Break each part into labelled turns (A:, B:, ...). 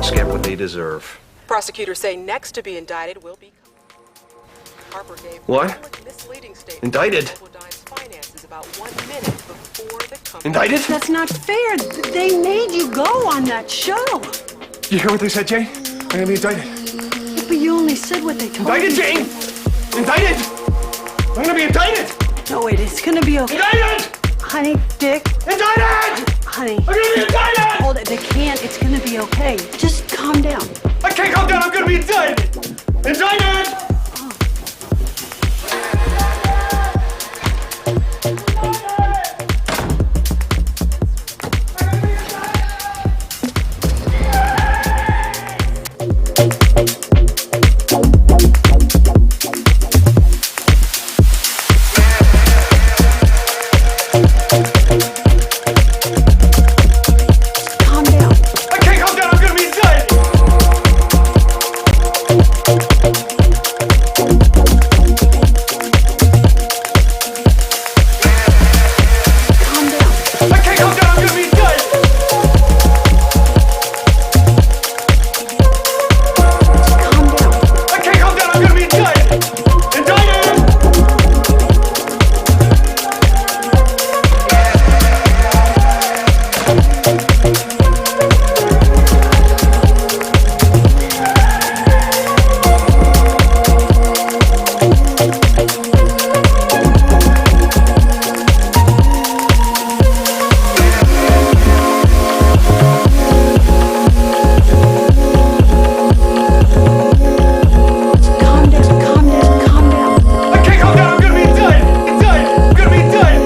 A: parents get what they deserve.
B: Prosecutors say next to be indicted will be Harper gave
A: What?
B: public misleading statements
A: Indicted?
B: about Dine's finances about 1 minute before the company.
A: Indicted?
C: That's not fair. They made you go on that show.
A: You hear what they said, Jane? I'm gonna be indicted.
C: But you only said what they told
A: Indicted,
C: you.
A: Jane! Indicted! I'm gonna be indicted!
C: No, wait, it's gonna be okay.
A: Indicted!
C: Honey, Dick,
A: Indicted!
C: honey.
A: I'm gonna be indicted!
C: Hold it, they can't. It's gonna be okay. Just calm down.
A: I can't calm down, I'm gonna be indicted! Indicted!
C: Calm down.
A: I can't calm down, I'm gonna be indicted!
C: Calm down.
A: I can't calm down, I'm gonna be indicted!
C: Calm down.
A: I can't calm down, I'm gonna be indicted! Indicted!
C: Calm down. Calm down. Calm down.
A: I can't calm down, I'm gonna be indicted! Indicted! I'm gonna be indicted!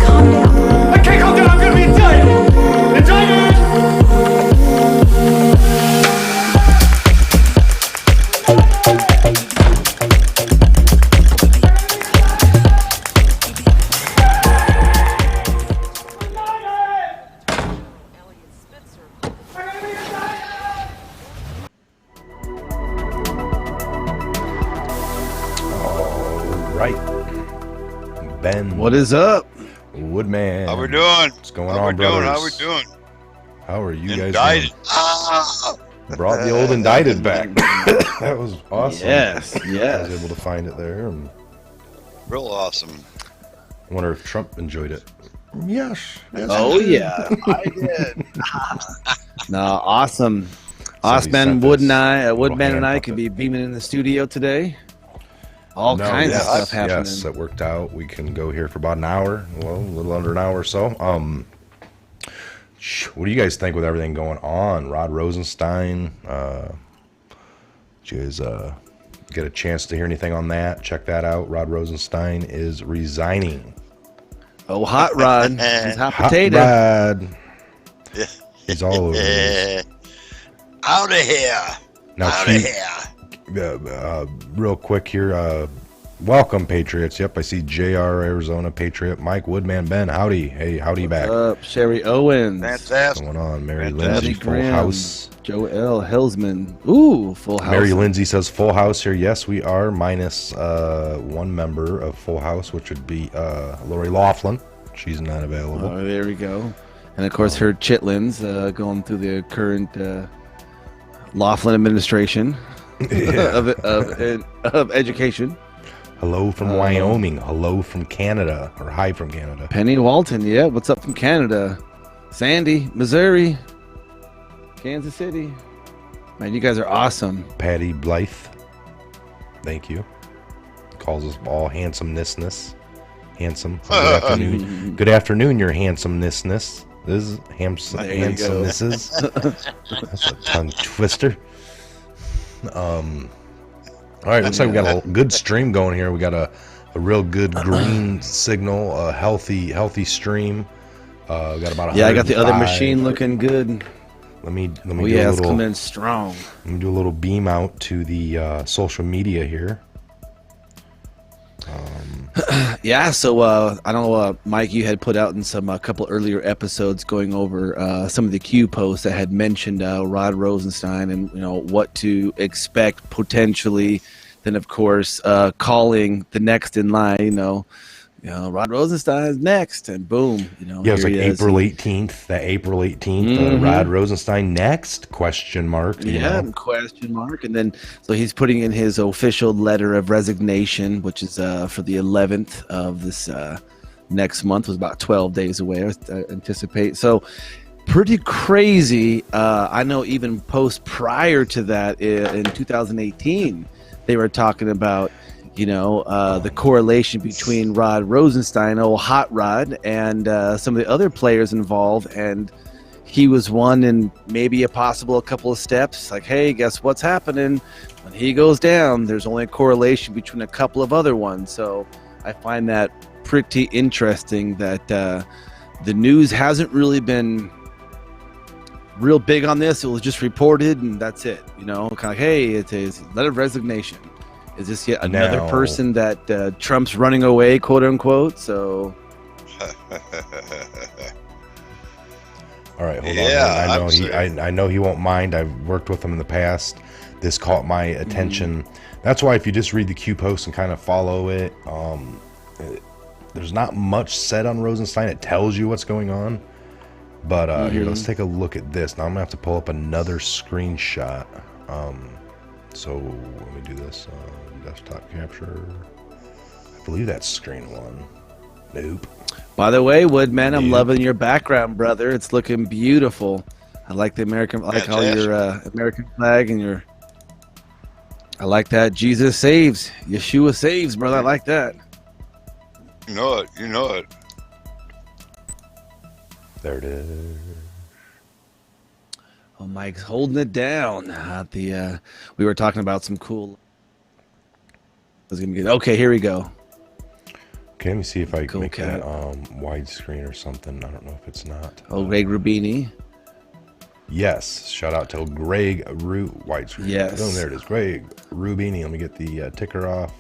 C: Calm down.
A: I can't calm down, I'm gonna be indicted! Indicted!
B: Elliot Spitzer.
D: Right. Ben.
E: What is up?
D: Woodman?
F: How we doing?
D: What's going
F: How
D: on,
F: we doing? How we
D: brothers?
F: doing?
D: How are you guys
F: Indicted.
D: doing?
F: Ah!
D: Brought the old indicted back. That was awesome.
E: Yes,
D: I
E: yes.
D: was able to find it there. And
F: Real awesome.
D: I wonder if Trump enjoyed it. Yes. Yes.
E: Oh yeah, I did. No, awesome.
D: Somebody
E: Osman
D: sent
E: Wood
D: this
E: and I,
D: little
E: Woodman
D: hand
E: and I
D: puppet.
E: could be beaming in the studio today. All
D: No,
E: kinds
D: yes,
E: of stuff happening.
D: Yes, that worked out. We can go here for about an hour. Well, a little under an hour or so. What do you guys think with everything going on? Rod Rosenstein. Did you guys get a chance to hear anything on that? Check that out. Rod Rosenstein is resigning.
E: Oh, Hot Rod. He's hot
D: Hot
E: potato.
D: Rod. He's all over this.
F: Out of here.
D: Now,
F: Out of
D: Keith,
F: here.
D: real quick here. Welcome, Patriots. Yep, I see JR Arizona Patriot. Mike Woodman, Ben. Howdy. Hey, howdy back.
E: What's up, Sherry Owens.
D: What's
F: Fantastic.
D: going on? Mary
F: Fantastic.
D: Lindsay,
E: Abby
D: full
E: Graham.
D: house.
E: Joel Helsman. Ooh, full house.
D: Mary Lindsay says full house here. Yes, we are, minus one member of full house, which would be Lori Laughlin. She's not available.
E: Oh, there we go. And of course, her chitlins going through the current Laughlin administration of education.
D: Hello from Wyoming. Hello from Canada. Or hi from Canada.
E: Penny Walton, yeah. What's up from Canada? Sandy, Missouri, Kansas City. Man, you guys are awesome.
D: Patty Blythe. Thank you. Calls us all handsomeness. Handsome. Good afternoon. Good afternoon, your handsomeness. This is
E: There you go.
D: handsomenesses. That's a tongue twister. All right, looks like we got a good stream going here. We got a real good green signal, a healthy stream. We got about
E: Yeah, I got the other
D: 105.
E: machine looking good.
D: Let me
E: Oh
D: do
E: yeah,
D: a
E: it's
D: little.
E: coming in strong.
D: Let me do a little beam out to the social media here.
E: Yeah, so I don't know, Mike, you had put out in some couple earlier episodes going over some of the Q posts that had mentioned Rod Rosenstein and what to expect potentially. Then, of course, calling the next in line. Rod Rosenstein's next, and boom,
D: Yeah, it was
E: here
D: like
E: he is.
D: April 18th. That April 18th, Rod Rosenstein next? Question mark. you
E: Yeah,
D: know?
E: question mark. And then, so he's putting in his official letter of resignation, which is for the 11th of this next month, was about 12 days away, I anticipate. So pretty crazy. I know even post prior to that in 2018, they were talking about, the correlation between Rod Rosenstein, old Hot Rod, and some of the other players involved. And he was one in maybe a couple of steps. Like, hey, guess what's happening? When he goes down, there's only a correlation between a couple of other ones. So I find that pretty interesting that the news hasn't really been real big on this. It was just reported, and that's it. Kind of like, hey, it's a letter of resignation. Is this yet another
D: Now-
E: person that Trump's running away, quote unquote? So
D: All right, hold
F: Yeah,
D: on.
F: I'm
D: I know he won't mind. I've worked with him in the past. This caught my attention. That's why if you just read the Q post and kind of follow it, there's not much said on Rosenstein. It tells you what's going on. But here, let's take a look at this. Now I'm gonna have to pull up another screenshot. So let me do this. Desktop capture. I believe that's screen one. Nope.
E: by the way, Woodman, I'm
D: Dude.
E: loving your background, brother. It's looking beautiful. I like the American, I like all your American flag and I like that Jesus saves, Yeshua saves, brother. I like that.
F: You know it. You know it.
D: There it is.
E: Oh, Mike's holding it down. We were talking about some cool. Okay, here we go.
D: Okay, let me see if I can
E: Cool
D: make
E: cat.
D: that widescreen or something. I don't know if it's not.
E: Oh, Greg Rubini.
D: Yes, shout out to Greg widescreen.
E: Yes.
D: Boom, there it is. Greg Rubini. Let me get the ticker off.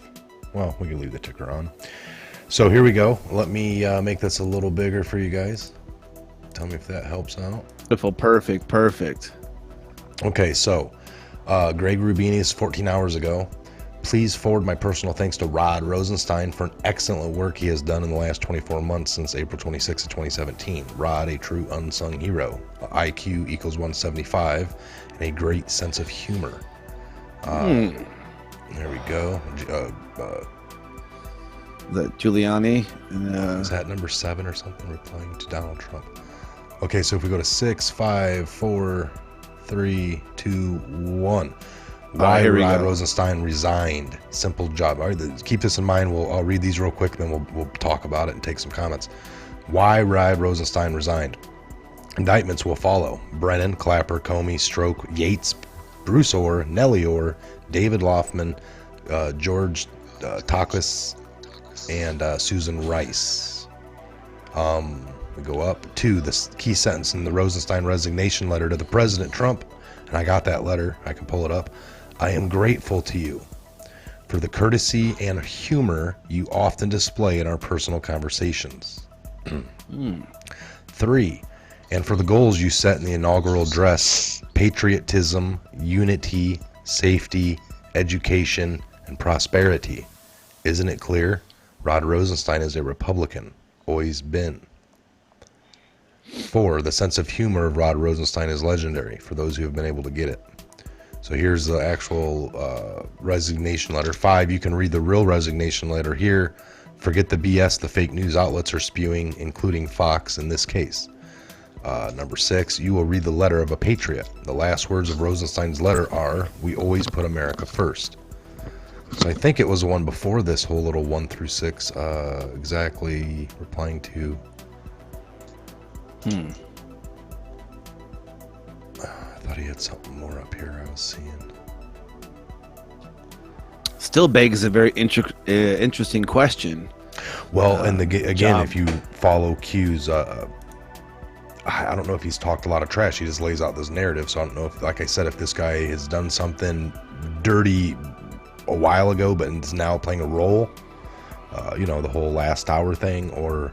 D: Well, we can leave the ticker on. So here we go. Let me make this a little bigger for you guys. Tell me if that helps out.
E: Beautiful, perfect.
D: Okay, so Greg Rubini is 14 hours ago. Please forward my personal thanks to Rod Rosenstein for an excellent work he has done in the last 24 months since April 26 of 2017. Rod, a true unsung hero, IQ equals 175, and a great sense of humor. There we go.
E: The Giuliani.
D: Is that number 7 or something? Replying to Donald Trump. Okay, so if we go to 6, 5, 4, 3, 2, 1. Why
E: here we
D: Rod
E: go.
D: Rosenstein resigned. Simple job. All right, keep this in mind. I'll read these real quick, then we'll talk about it and take some comments. Why Rod Rosenstein resigned. Indictments will follow. Brennan, Clapper, Comey, Stroke, Yates, Bruce Orr, Nellie Orr, David Loffman, George Takis, and Susan Rice. We go up to this key sentence in the Rosenstein resignation letter to the President Trump, and I got that letter. I can pull it up. I am grateful to you for the courtesy and humor you often display in our personal conversations. 3, and for the goals you set in the inaugural address: patriotism, unity, safety, education, and prosperity. Isn't it clear? Rod Rosenstein is a Republican, always been. 4, the sense of humor of Rod Rosenstein is legendary for those who have been able to get it. So here's the actual resignation letter. 5, you can read the real resignation letter here. Forget the BS the fake news outlets are spewing, including Fox in this case. Number 6, you will read the letter of a patriot. The last words of Rosenstein's letter are, "We always put America first." So I think it was the one before this whole little 1 through 6, exactly replying to. I thought he had something more up here I was seeing.
E: Still begs a very interesting question.
D: Well, and again,
E: job.
D: if you follow Q's, I don't know if he's talked a lot of trash. He just lays out this narrative. So I don't know if, like I said, if this guy has done something dirty a while ago, but is now playing a role, the whole last hour thing, or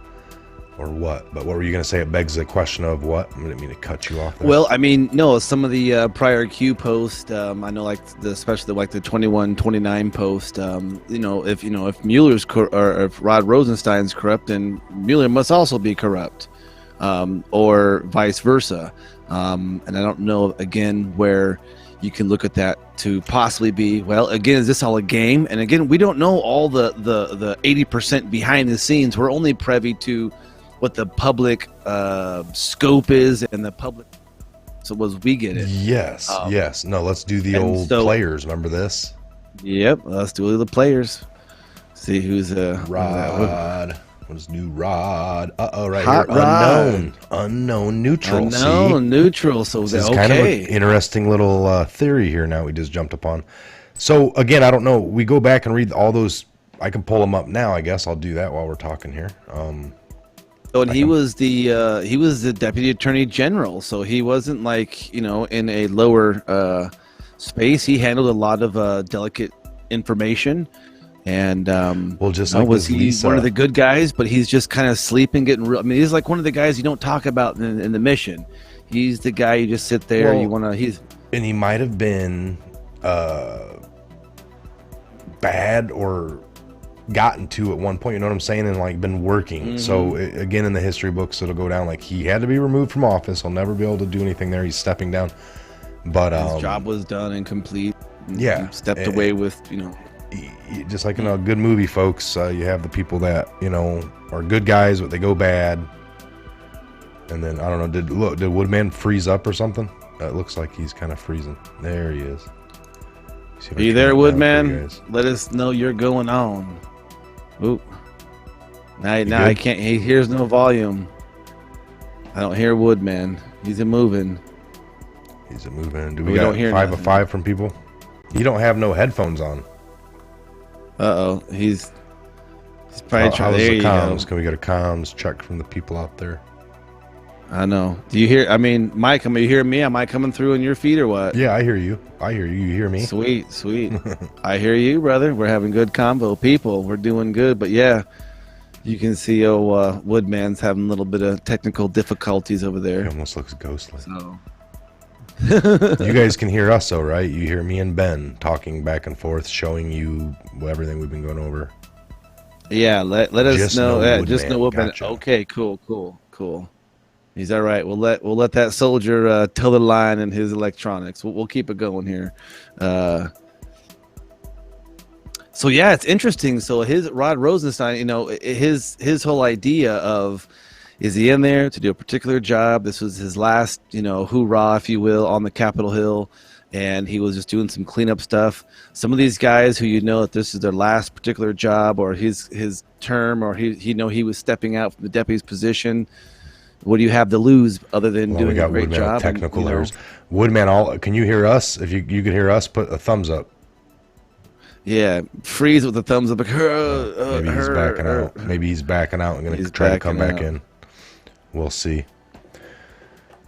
D: what? But what were you going to say? It begs the question of what? I didn't mean to cut you off there.
E: Well, I mean, no, some of the prior Q posts, I know, like especially like the 21-29 post. If Mueller's or if Rod Rosenstein's corrupt, then Mueller must also be corrupt, or vice versa. And I don't know again where you can look at that to possibly be. Well, again, is this all a game? And again, we don't know all the 80% behind the scenes. We're only privy to what the public scope is and the public. So was we get it?
D: Yes. No, let's do the old players. Remember this?
E: Yep. Let's do the players. See who's
D: Rod. What is new Rod? Right
E: Hot
D: here.
E: Rod.
D: Unknown neutral.
E: Unknown neutral. So
D: this is kind of an interesting little theory here. Now we just jumped upon. So again, I don't know. We go back and read all those. I can pull them up now. I guess I'll do that while we're talking here.
E: And he was the deputy attorney general, so he wasn't like in a lower space. He handled a lot of delicate information, and
D: just like
E: was he
D: Lisa.
E: one of the good guys? But he's just kind of sleeping, getting real. I mean, he's like one of the guys you don't talk about in the mission. He's the guy you just sit there.
D: Well,
E: you want to.
D: And he might have been bad or gotten to at one point, you know what I'm saying, and like been working.
E: Mm-hmm.
D: So again, in the history books, it'll go down like he had to be removed from office. He'll never be able to do anything there. He's stepping down. But
E: his job was done and complete.
D: Yeah,
E: he stepped away with
D: just like in a good movie, folks. You have the people that are good guys, but they go bad. And then I don't know. Did Woodman freeze up or something? It looks like he's kind of freezing. There he is.
E: Are you there, Woodman? Let us know you're going on. Oop. Now I can't. He hears no volume. I don't hear Woodman. He's a moving.
D: Do we got 5 of 5 from people? You don't have no headphones on.
E: He's probably trying. There you
D: comms?
E: go.
D: Can we get a comms check from the people out there?
E: I know. Do you hear? I mean, Mike, you hear me? Am I coming through in your feed or what?
D: Yeah, I hear you. You hear me?
E: Sweet. I hear you, brother. We're having good convo, people. We're doing good. But yeah, you can see Woodman's having a little bit of technical difficulties over there.
D: It almost looks ghostly.
E: So.
D: You guys can hear us, though, right? You hear me and Ben talking back and forth, showing you everything we've been going over.
E: Yeah, let us know.
D: Woodman.
E: Just know Woodman.
D: Gotcha.
E: Okay, cool. He's all right. We'll let that soldier till the line in his electronics. We'll keep it going here. So yeah, it's interesting. So his Rod Rosenstein, his whole idea of, is he in there to do a particular job? This was his last, hoorah, if you will, on the Capitol Hill, and he was just doing some cleanup stuff. Some of these guys who that this is their last particular job or his term, or he was stepping out from the deputy's position. What do you have to lose other than doing a great
D: Woodman
E: job?
D: Technical errors. Woodman, can you hear us? If you could hear us, put a thumbs up.
E: Yeah, freeze with the thumbs up.
D: Maybe he's backing out. Maybe he's backing out and going to try to come back in. We'll see.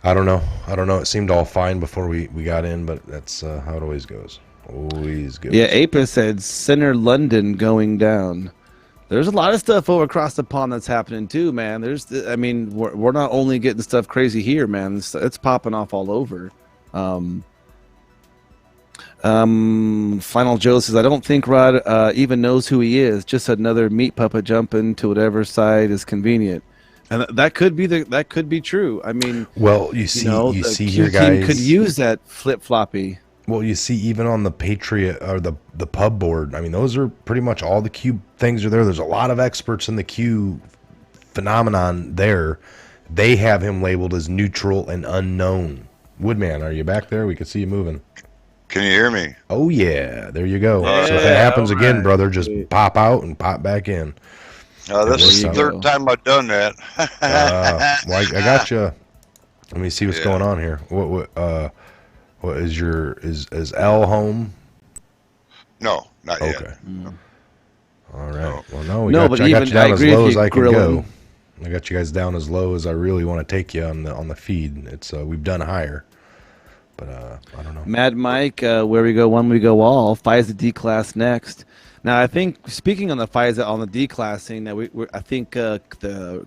D: I don't know. It seemed all fine before we got in, but that's how it always goes. Yeah,
E: Apis said Center London going down. There's a lot of stuff over across the pond that's happening too, man. We're not only getting stuff crazy here, man. It's popping off all over. Final Joe says, I don't think Rod even knows who he is. Just another meat puppet jumping to whatever side is convenient. And that could be true. I mean,
D: well, you see
E: the
D: here,
E: Q
D: guys,
E: team could use that flip floppy.
D: Well, you see, even on the Patriot or the pub board, I mean, those are pretty much all the Q things are there. There's a lot of experts in the Q phenomenon there. They have him labeled as neutral and unknown. Woodman, are you back there? We can see you moving.
F: Can you hear me?
D: Oh, yeah. There you go.
F: Yeah,
D: so if it happens again, brother, just pop out and pop back in.
F: This is the third time I've done that.
D: Well, I got you. Let me see what's going on here. What is L home?
F: No, not yet.
D: Okay. All right. Well, no, I got you down as low as I can go. I got you guys down as low as I really want to take you on the feed. It's we've done higher. But I don't know.
E: Mad Mike, where we go one, we go all. FISA D class next. Now, I think speaking on the FISA on the D class thing, that I think the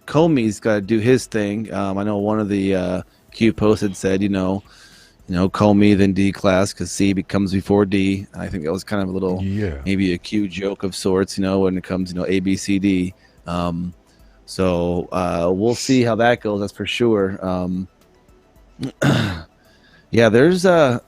E: Comey's got to do his thing. I know one of the Q posts had said, Comey then D class because C comes before D. I think that was kind of a little, maybe a Q joke of sorts, when it comes, A, B, C, D. So we'll see how that goes. That's for sure. Yeah, there's no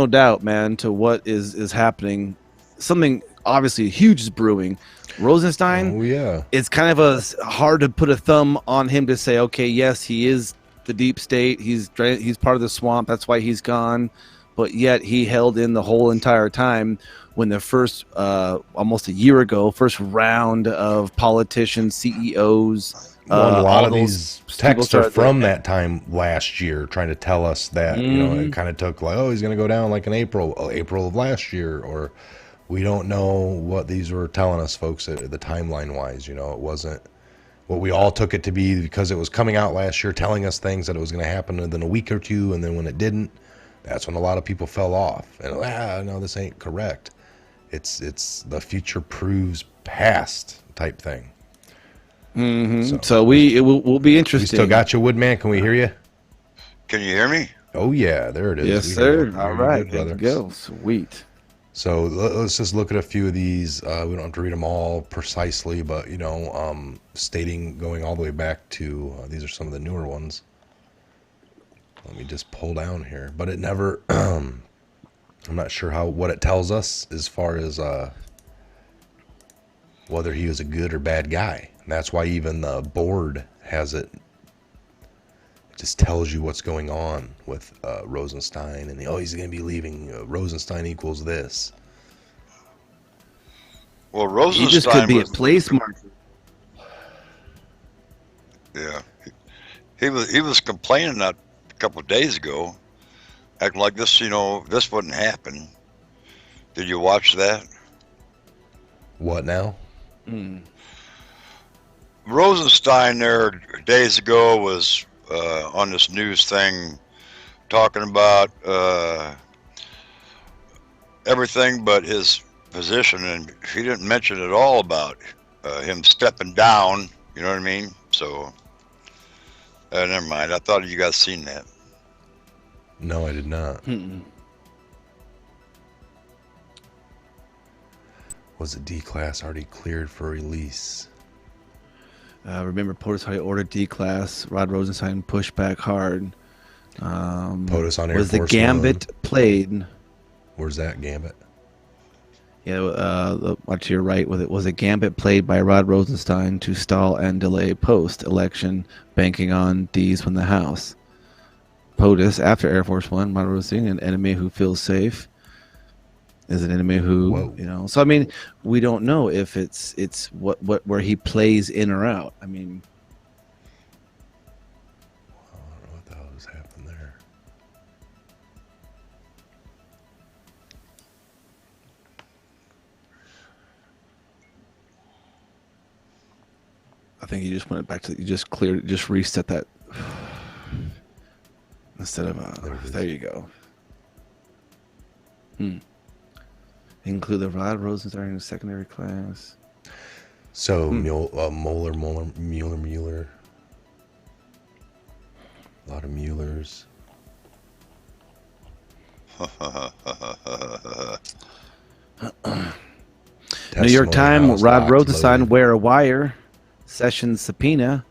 E: doubt, man, to what is happening. Something obviously huge is brewing. Rosenstein.
D: Oh yeah.
E: It's kind of hard to put a thumb on him to say, okay, yes, he is the deep state. He's part of the swamp. That's why he's gone. But yet he held in the whole entire time when the first, almost a year ago, first round of politicians, CEOs.
D: Well, a lot of these texts are from that time last year, trying to tell us that it kind of took like, he's going to go down like in April of last year, or we don't know what these were telling us, folks. The timeline wise, it wasn't what we all took it to be because it was coming out last year, telling us things that it was going to happen within a week or two, and then when it didn't, that's when a lot of people fell off. And no, this ain't correct. It's the future proves past type thing.
E: Mm-hmm. So it will be interesting.
D: We still got you, Woodman. Can we hear you?
F: Can you hear me?
D: Oh yeah, there it is.
E: Yes, sir. All right, there we go. Sweet.
D: So let's just look at a few of these. We don't have to read them all precisely, but stating going all the way back to these are some of the newer ones. Let me just pull down here, but it never. I'm not sure what it tells us as far as whether he was a good or bad guy. And that's why even the board has it. It just tells you what's going on with Rosenstein, and he's going to be leaving. Rosenstein equals this.
F: Well, Rosenstein
E: he just could be a place marker.
F: Yeah, he was complaining that a couple of days ago, acting like this. This wouldn't happen. Did you watch that?
D: What now?
F: Rosenstein there days ago was on this news thing talking about everything but his position, and he didn't mention at all about him stepping down. You know what I mean? So never mind. I thought you guys seen that.
D: No, I did not. Was the D class already cleared for release?
E: Remember, POTUS had ordered D class. Rod Rosenstein pushed back hard.
D: POTUS on Air
E: was
D: Force
E: the Gambit
D: One.
E: played?
D: Where's that Gambit?
E: Yeah, watch your right. Was a Gambit played by Rod Rosenstein to stall and delay post-election, banking on D's from the House. POTUS after Air Force One. Rod Rosenstein, an enemy who feels safe, is an enemy who So I mean, we don't know if it's where he plays in or out. I mean,
D: I don't know what the hell just happened there.
E: I think you just went back to just reset that instead of there you go. Include the Rod Rosenstein in the secondary class.
D: So Mueller. A lot of Muellers.
E: New York Times, Rod Rosenstein wear a wire. Sessions subpoena.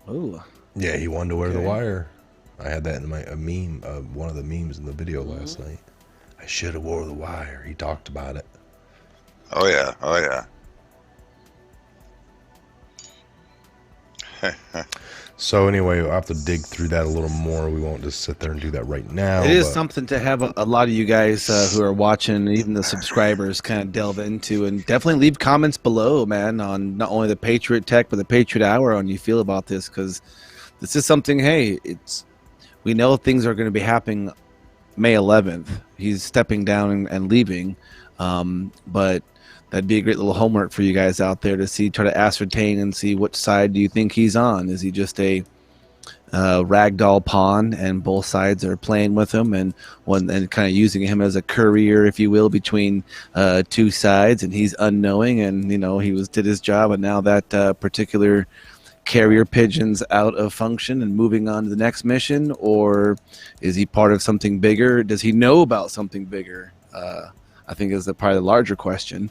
E: Oh.
D: Yeah, he wanted to wear the wire. I had that in a meme, one of the memes in the video last night. I should have wore the wire. He talked about it.
F: Oh yeah.
D: So anyway, we'll have to dig through that a little more. We won't just sit there and do that right now.
E: It is something to have a lot of you guys who are watching, even the subscribers, kind of delve into, and definitely leave comments below, man, on not only the Patriot Tech but the Patriot Hour on you feel about this, because this is something. Hey, we know things are going to be happening May 11th. He's stepping down and leaving, but that'd be a great little homework for you guys out there to try to ascertain and see which side do you think he's on. Is he just a ragdoll pawn, and both sides are playing with him and kind of using him as a courier, if you will, between two sides. And he's unknowing, and he did his job, and now that particular carrier pigeon's out of function and moving on to the next mission, or is he part of something bigger? Does he know about something bigger? I think is probably the larger question.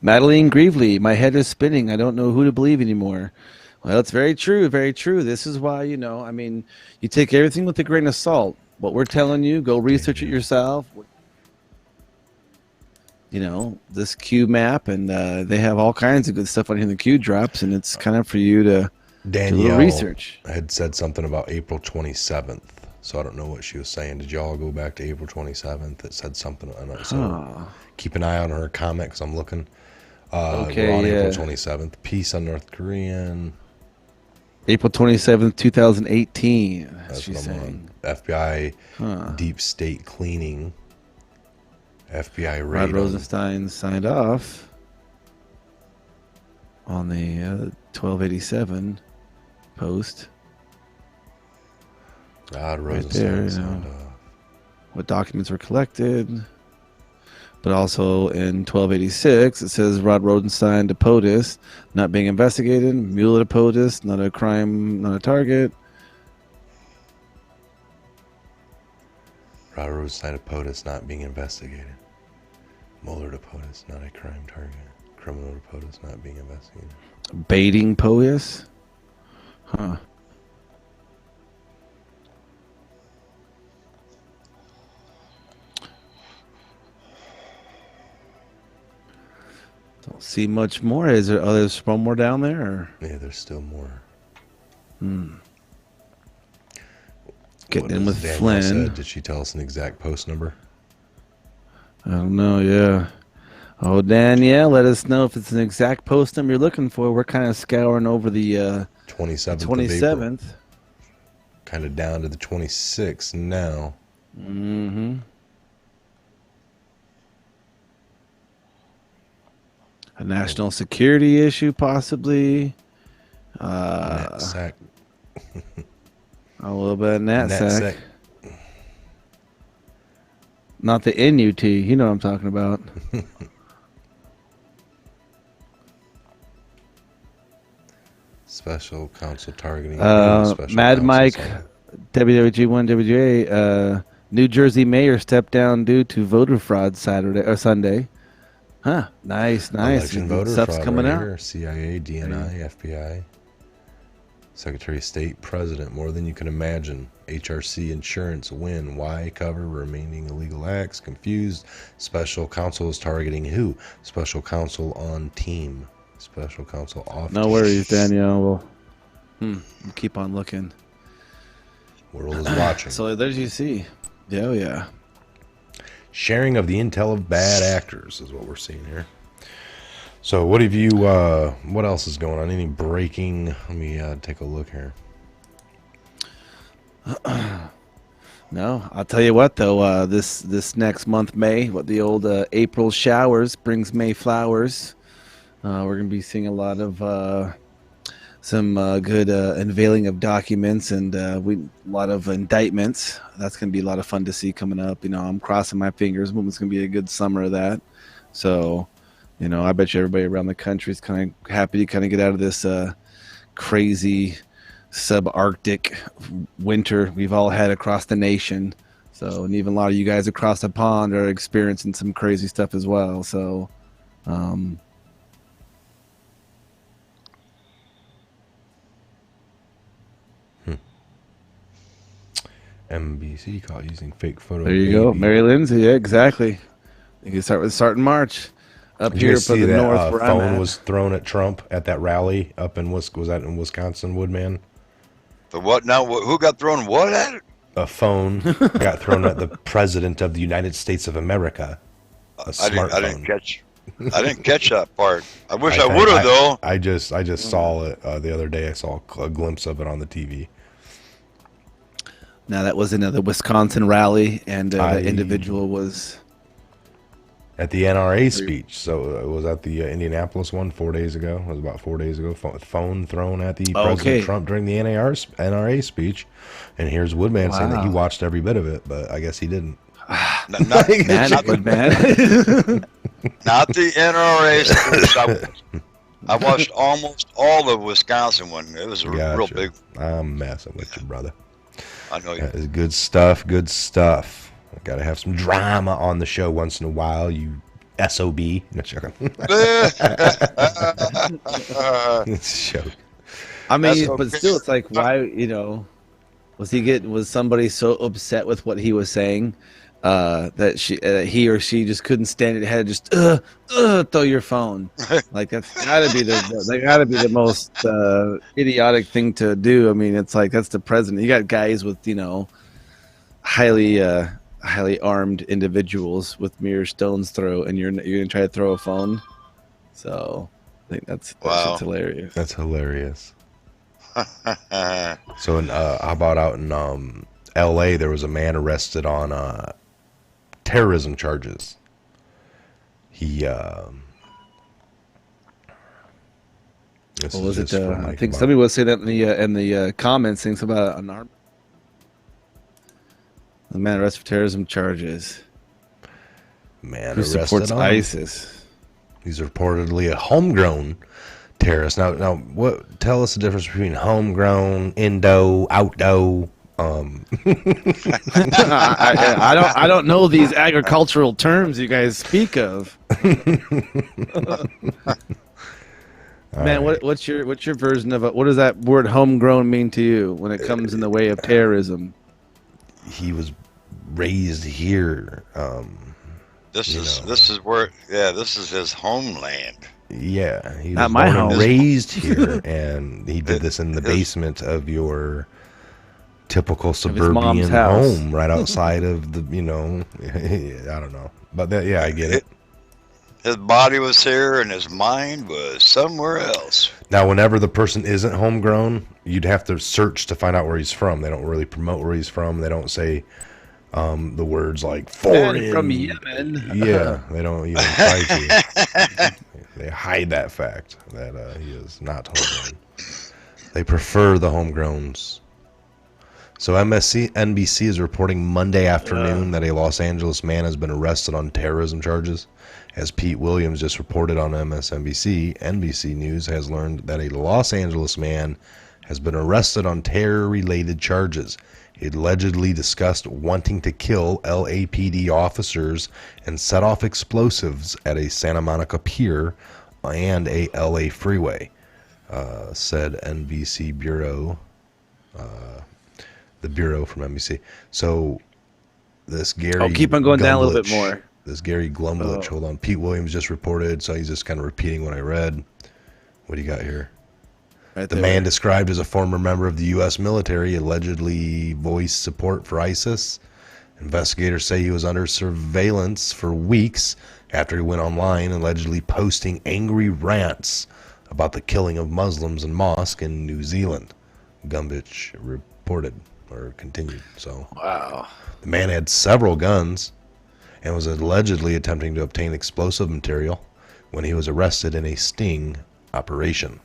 E: Madeline Grievely, my head is spinning. I don't know who to believe anymore. Well, it's very true, very true. This is why, you take everything with a grain of salt. What we're telling you, go research it yourself. This Q map, and they have all kinds of good stuff on here in the Q drops, and it's kind of for you to
D: Danielle
E: do research.
D: had said something about April 27th, so I don't know what she was saying. Did y'all go back to April 27th? It said something. I know. So keep an eye on her comment because I'm looking.
E: Okay,
D: we're on
E: yeah.
D: April 27th. Peace on North Korean.
E: April 27th, 2018.
D: That's
E: She's
D: what I'm
E: saying.
D: on. FBI deep state cleaning. FBI raid.
E: Rod Rosenstein signed off on the 1287 post.
D: Rod
E: Right
D: Rosenstein
E: there,
D: signed off.
E: What documents were collected. But also in 1286, it says Rod Rosenstein to POTUS, not being investigated. Mueller to POTUS, not a crime, not a target.
D: Rod Rosenstein to POTUS, not being investigated. Mueller to POTUS, not a crime target. Criminal to POTUS, not being investigated.
E: Baiting POTUS? Huh. Don't see much more. Is there others one more down there? Or?
D: Yeah, there's still more.
E: Getting
D: What
E: in
D: does
E: with
D: Danielle
E: Flynn.
D: said? Did she tell us an exact post number?
E: I don't know, yeah. Oh, Danielle, let us know if it's an exact post number you're looking for. We're kind of scouring over the
D: 27th.
E: 27th.
D: Kind of down to the 26th now.
E: Mm-hmm. A national security issue, possibly.
D: NatSec.
E: A little bit of NatSec.
D: NatSec.
E: Not the NUT. You know what I'm talking about.
D: Special counsel targeting. Special
E: Mad
D: counsel
E: Mike,
D: targeting.
E: WWG1WA, New Jersey mayor stepped down due to voter fraud Saturday or Sunday. Huh. Nice.
D: Election voter
E: Stuff's
D: fraud
E: coming
D: right
E: out.
D: here. CIA, DNI, FBI, Secretary of State, President. More than you can imagine. HRC insurance win. Why cover remaining illegal acts? Confused. Special counsel is targeting who? Special counsel on team. Special counsel off.
E: No worries, Danielle. We'll keep on looking.
D: World is watching.
E: So there's you see. Yeah, oh yeah.
D: Sharing of the intel of bad actors is what we're seeing here. So what have you, what else is going on? Any breaking? Let me take a look here.
E: No, I'll tell you what though. This next month, May, what the old April showers brings May flowers. We're gonna be seeing a lot of some good unveiling of documents and a lot of indictments. That's gonna be a lot of fun to see coming up. I'm crossing my fingers. It's gonna be a good summer of that. So, I bet you everybody around the country is kind of happy to kind of get out of this crazy subarctic winter we've all had across the nation. So, and even a lot of you guys across the pond are experiencing some crazy stuff as well. So,
D: MBC caught using fake photo.
E: there you go, Mary Lindsay. Yeah, exactly. You can start in March. Up
D: Did you
E: here
D: guys
E: for
D: see
E: the
D: that
E: north where I'm
D: phone
E: at.
D: was thrown at Trump at that rally up in was that in Wisconsin, Woodman?
F: The what now? Who got thrown what at it?
D: A phone got thrown at the president of the United States of America. A smartphone.
F: I didn't catch that part. I wish I would have though.
D: I just saw it the other day. I saw a glimpse of it on the TV.
E: Now that was another Wisconsin rally, and the individual was
D: at the NRA speech. So it was at the Indianapolis one 4 days ago. It was about 4 days ago. Phone thrown at the President Trump during the NRA speech. And here's Woodman saying that he watched every bit of it, but I guess he didn't.
F: Not the NRA speech. I watched almost all the Wisconsin one. It was a real big.
D: I'm messing with you, brother.
F: I know you.
D: That is good stuff. Good stuff. Got to have some drama on the show once in a while. You SOB. No joking. It's a joke.
E: I mean,
F: That's
E: but
F: okay.
E: still, it's like, why? Was somebody so upset with what he was saying that he or she just couldn't stand it? Had to just throw your phone. Like that's gotta be the most idiotic thing to do. I mean, it's like that's the president. You got guys with highly armed individuals with mere stone's throw, and you're gonna try to throw a phone. So I think that's just hilarious.
D: That's hilarious. So, how about out in L.A., there was a man arrested on terrorism charges. He
E: What was it? I think somebody was saying that in the comments, things about an arm. The man arrested for terrorism charges.
D: Man
E: Who
D: arrested
E: supports
D: on
E: ISIS?
D: He's reportedly a homegrown terrorist. Now, what? Tell us the difference between homegrown, Indo, outdo.
E: I don't know these agricultural terms you guys speak of. Man,
D: right.
E: what's your version of it? What does that word homegrown mean to you when it comes in the way of terrorism?
D: He was raised here.
F: This is where this is his homeland.
D: Yeah, he was
E: Not my
D: born and
E: home.
D: raised here, and he did this in the basement of your typical suburban
E: mom's house.
D: home, right outside of the, I don't know, but I get it.
F: His body was here, and his mind was somewhere else.
D: Now, whenever the person isn't homegrown, you'd have to search to find out where he's from. They don't really promote where he's from. They don't say the words like foreign.
E: From Yemen.
D: Yeah, they don't even try to. They hide that fact that he is not homegrown. They prefer the homegrowns. So NBC is reporting Monday afternoon that a Los Angeles man has been arrested on terrorism charges. As Pete Williams just reported on MSNBC, NBC News has learned that a Los Angeles man has been arrested on terror-related charges. He allegedly discussed wanting to kill LAPD officers and set off explosives at a Santa Monica pier and a LA freeway, said NBC Bureau, the Bureau from NBC. So this Gary...
E: keep on going down a little bit more.
D: This Gary Glumlich, hold on. Pete Williams just reported, so he's just kind of repeating what I read. What do you got here?
E: Right
D: The
E: there.
D: man described as a former member of the U.S. military allegedly voiced support for ISIS. Investigators say he was under surveillance for weeks after he went online, allegedly posting angry rants about the killing of Muslims in mosque in New Zealand. Gumbich reported or continued. So,
E: Wow.
D: the man had several guns and was allegedly attempting to obtain explosive material when he was arrested in a sting operation.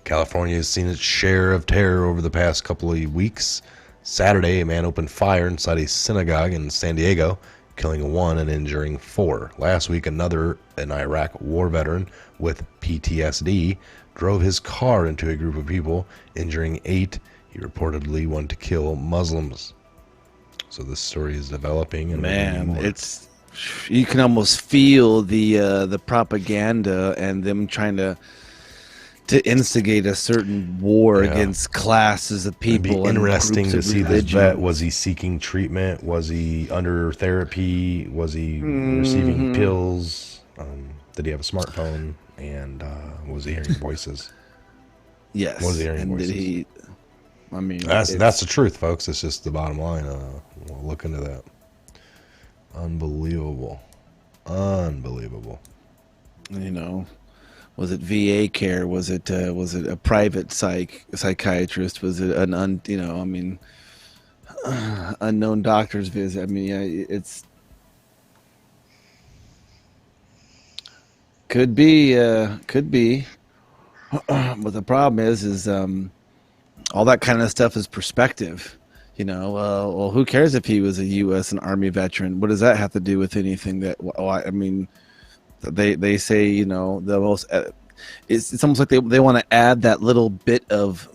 D: California has seen its share of terror over the past couple of weeks. Saturday, a man opened fire inside a synagogue in San Diego, killing 1 and injuring 4. Last week, an Iraq war veteran with PTSD drove his car into a group of people, injuring 8. He reportedly wanted to kill Muslims. So this story is developing, and
E: Man, you can almost feel the propaganda and them trying to instigate a certain war against classes of
D: It'd
E: people.
D: be
E: and
D: interesting
E: groups
D: to
E: of
D: see this
E: religion.
D: vet. Was he seeking treatment? Was he under therapy? Was he receiving pills? Did he have a smartphone? And was he hearing voices?
E: Yes.
D: Was he hearing
E: and
D: voices?
E: did he? I mean,
D: That's the truth, folks. It's just the bottom line. We'll look into that. Unbelievable.
E: Was it VA care? Was it a private psychiatrist? Was it unknown doctor's visit? I mean, it's Could be. Could be. But the problem is all that kind of stuff is perspective. You know, well, who cares if he was a U.S. and Army veteran? What does that have to do with anything? That I mean, they say, you know, the most. It's almost like they want to add that little bit of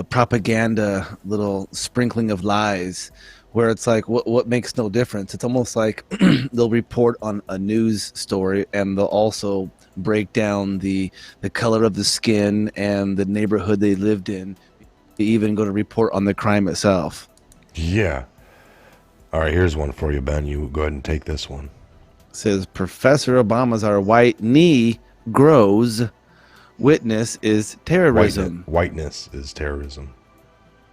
E: propaganda, little sprinkling of lies, where it's like what makes no difference. It's almost like they'll report on a news story and they'll also break down the color of the skin and the neighborhood they lived in. They even go to report on the crime itself.
D: Yeah. All right, here's one for you, Ben. You go ahead and take this one.
E: It says Professor Obama's our white knee grows. Witness is terrorism.
D: Whiteness is terrorism.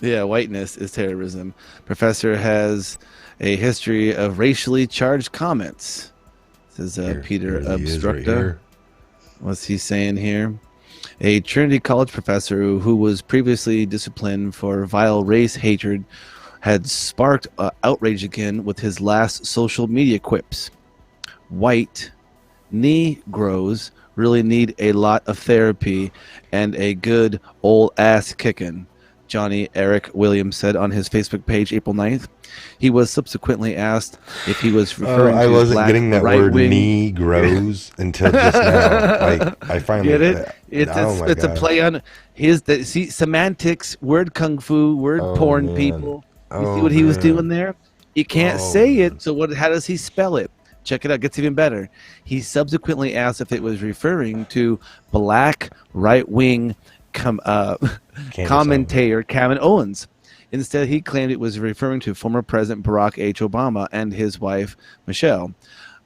E: Yeah, whiteness is terrorism. Professor has a history of racially charged comments. This is Peter
D: Here he is right
E: Obstructa.
D: here.
E: What's he saying here? A Trinity College professor who was previously disciplined for vile race hatred had sparked outrage again with his last social media quips. White Negroes really need a lot of therapy and a good old ass kicking, Johnny Eric Williams said on his Facebook page April 9th. He was subsequently asked if he was referring to
D: I wasn't
E: black
D: getting that word
E: right-wing.
D: knee grows until just now. Like, I finally
E: Get it? It's
D: oh my
E: it's a
D: God.
E: play on see semantics, word kung fu, word
D: Oh,
E: porn.
D: man.
E: People, you
D: Oh,
E: see what he was
D: man.
E: doing there? You can't
D: Oh,
E: say
D: man.
E: it. So what? How does he spell it? Check it out. Gets even better. He subsequently asked if it was referring to black right-wing commentator Cameron Owens. Instead, he claimed it was referring to former President Barack H. Obama and his wife, Michelle.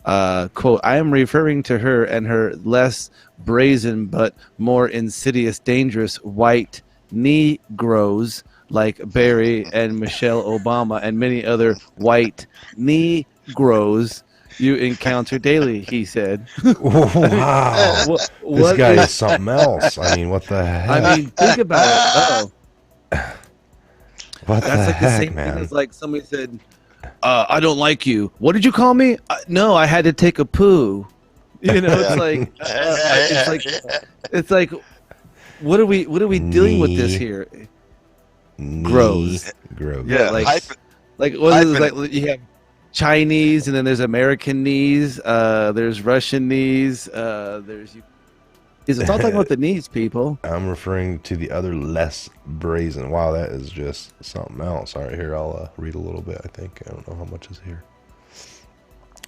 E: Quote, I am referring to her and her less brazen but more insidious, dangerous white Negroes like Barry and Michelle Obama and many other white Negroes you encounter daily, he said.
D: Wow.
E: What
D: This guy
E: is-
D: is something else. I mean, what the heck?
E: I mean, think about it. Oh,
D: what
E: that's
D: the
E: like the
D: heck,
E: same
D: man?
E: thing as like somebody said, I don't like you. What did you call me? No, I had to take a poo. You know, it's like, what are we dealing with this here? Grows.
D: Grows.
F: Yeah,
E: like-
F: hype-
E: Like what is it?
F: Hyphen-
E: Like you have Chinese, and then there's American knees. There's Russian knees. There's you. It's all talking about the knees, people.
D: I'm referring to the other less brazen. Wow, that is just something else. All right, here, I'll read a little bit, I think. I don't know how much is here.